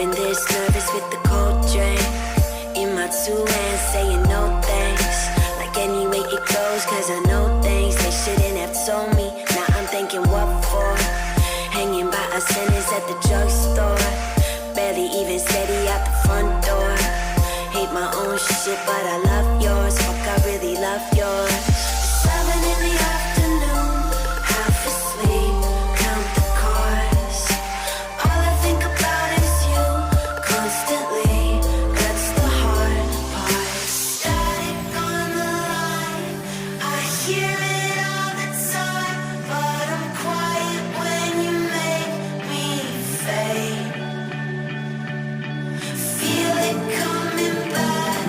been this nervous with the cold drink in my two hands, saying no thanks. Like any way it goes, cause I know things they shouldn't have told me. Now I'm thinking what for? Hanging by a sentence at the drugstore. Barely even steady out the front door. Hate my own shit, but I love yours. Fuck, I really love yours. 7 in the afternoon, half asleep, count the cars. All I think about is you constantly. That's the hard part. Static on the line, I hear it all the time, but I'm quiet when you make me fade. Feel it coming back,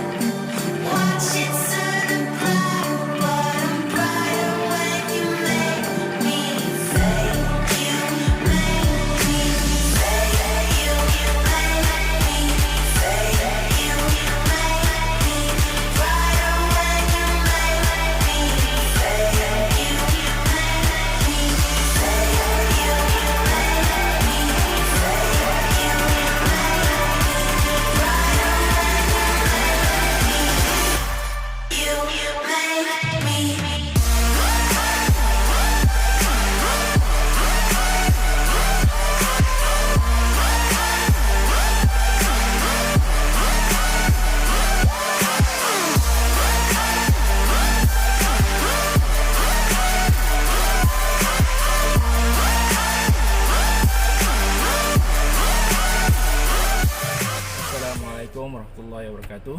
watch it turn black, but I'm brighter when you make me fade. You make me fade. You make me fade. You make me brighter when you make me fade. You make me fade. You make me fade. You make me. Assalamualaikum warahmatullahi wabarakatuh.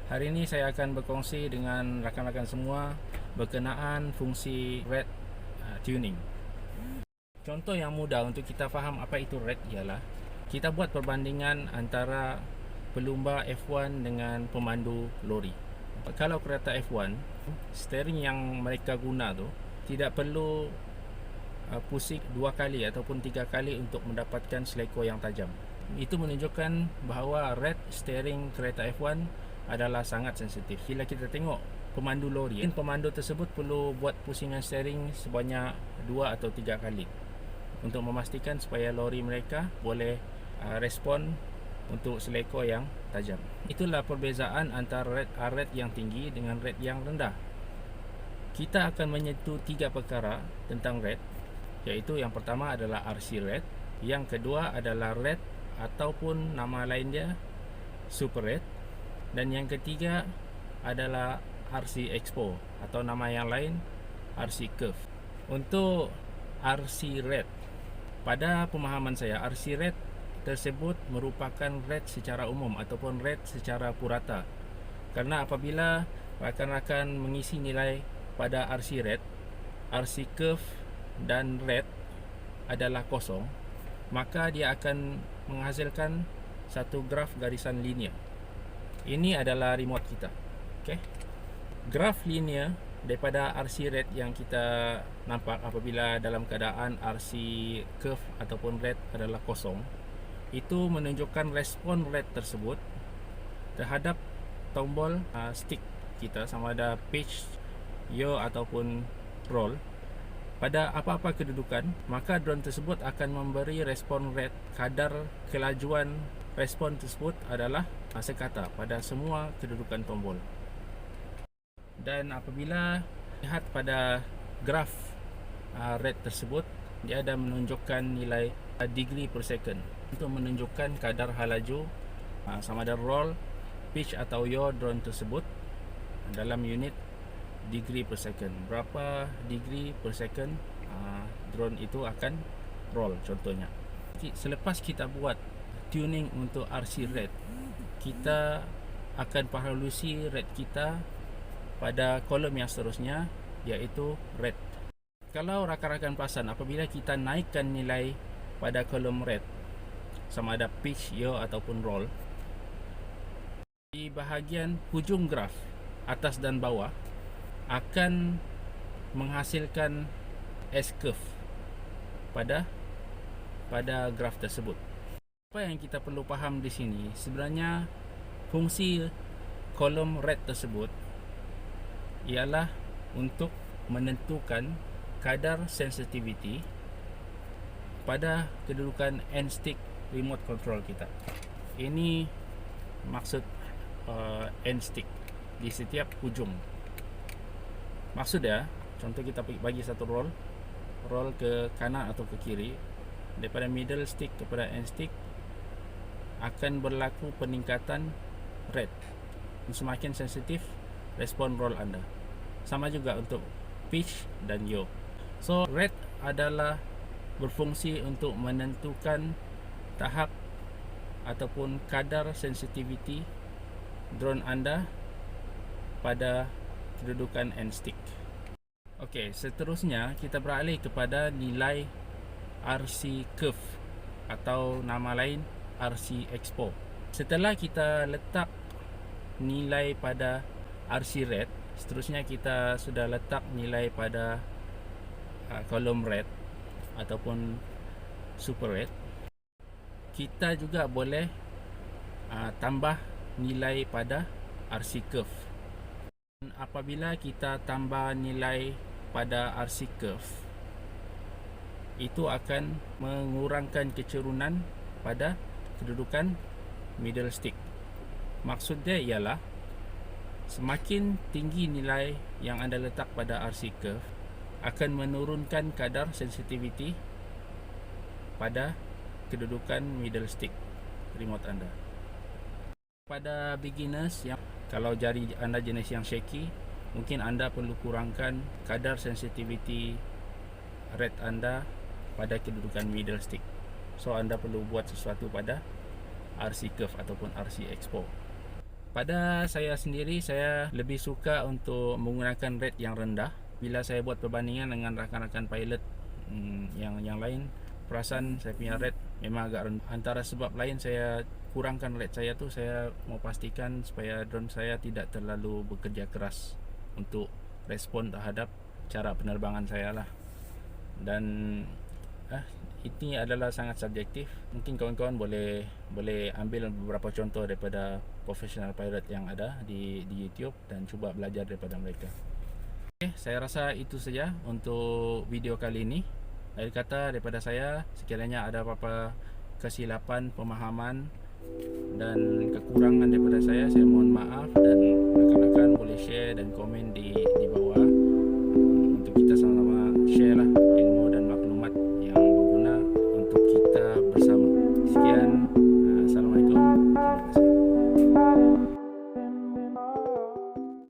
Hari ini saya akan berkongsi dengan rakan-rakan semua berkenaan fungsi red tuning. Contoh yang mudah untuk kita faham apa itu red ialah kita buat perbandingan antara pelumba F1 dengan pemandu lori. Kalau kereta F1, steering yang mereka guna tu tidak perlu pusing 2 kali ataupun 3 kali untuk mendapatkan seleko yang tajam. Itu menunjukkan bahawa red steering kereta F1 adalah sangat sensitif. Bila kita tengok pemandu lori, pemandu tersebut perlu buat pusingan steering sebanyak 2 atau 3 kali untuk memastikan supaya lori mereka boleh respon untuk seleko yang tajam. Itulah perbezaan antara red yang tinggi dengan red yang rendah. Kita akan menyentuh 3 perkara tentang red, iaitu yang pertama adalah RC red, yang kedua adalah red ataupun nama lain dia super red, dan yang ketiga adalah RC Expo atau nama yang lain RC Curve. Untuk RC red, pada pemahaman saya RC red tersebut merupakan red secara umum ataupun red secara purata. Karena apabila rakan-rakan mengisi nilai pada RC red, RC Curve dan red adalah kosong, maka dia akan menghasilkan satu graf garisan linear. Ini adalah remote kita. Okay. Graf linear daripada RC red yang kita nampak apabila dalam keadaan RC curve ataupun red adalah kosong, itu menunjukkan respon red tersebut terhadap tombol stick kita, sama ada pitch, yaw ataupun roll. Pada apa-apa kedudukan, maka drone tersebut akan memberi respon red. Kadar kelajuan respon tersebut adalah sekata pada semua kedudukan tombol. Dan apabila lihat pada graf red tersebut, dia ada menunjukkan nilai degree per second untuk menunjukkan kadar halaju sama ada roll, pitch atau yaw drone tersebut dalam unit degree per second. Berapa degree per second drone itu akan roll contohnya. Selepas kita buat tuning untuk RC red, kita akan parolusi red kita pada kolom yang seterusnya, iaitu red. Kalau rakan-rakan perasan, apabila kita naikkan nilai pada kolom red, sama ada pitch, yaw ataupun roll, di bahagian hujung graf atas dan bawah akan menghasilkan S-curve pada graf tersebut. Apa yang kita perlu faham di sini, sebenarnya fungsi kolom red tersebut ialah untuk menentukan kadar sensitivity pada kedudukan end stick remote control kita. ini maksud end stick di setiap ujung. Maksudnya, contoh kita bagi satu roll ke kanan atau ke kiri, daripada middle stick kepada end stick akan berlaku peningkatan rate. Semakin sensitif respon roll anda. Sama juga untuk pitch dan yaw. So rate adalah berfungsi untuk menentukan tahap ataupun kadar sensitivity drone anda pada kedudukan end stick. Okey, seterusnya kita beralih kepada nilai RC curve atau nama lain RC expo. Setelah kita letak nilai pada RC rate, seterusnya kita sudah letak nilai pada kolom rate ataupun super rate. Kita juga boleh tambah nilai pada RC curve. Apabila kita tambah nilai pada RC curve, itu akan mengurangkan kecerunan pada kedudukan middle stick. Maksudnya ialah semakin tinggi nilai yang anda letak pada RC curve akan menurunkan kadar sensitivity pada kedudukan middle stick remote anda. Pada beginners yang kalau jari anda jenis yang shaky, mungkin anda perlu kurangkan kadar sensitivity rate anda pada kedudukan middle stick. So anda perlu buat sesuatu pada RC curve ataupun RC expo. Pada saya sendiri, saya lebih suka untuk menggunakan rate yang rendah. Bila saya buat perbandingan dengan rakan-rakan pilot yang lain, perasan saya punya rate memang agak rendah. Antara sebab lain saya kurangkan rate saya tu, saya mau pastikan supaya drone saya tidak terlalu bekerja keras untuk respon terhadap cara penerbangan saya lah. Dan ini adalah sangat subjektif. Mungkin kawan-kawan boleh ambil beberapa contoh daripada professional pilot yang ada di YouTube dan cuba belajar daripada mereka. Okay, saya rasa itu saja untuk video kali ini. Akhir kata daripada saya, sekiranya ada apa-apa kesilapan pemahaman dan kekurangan daripada saya mohon maaf, dan rakan-rakan boleh share dan komen di bawah.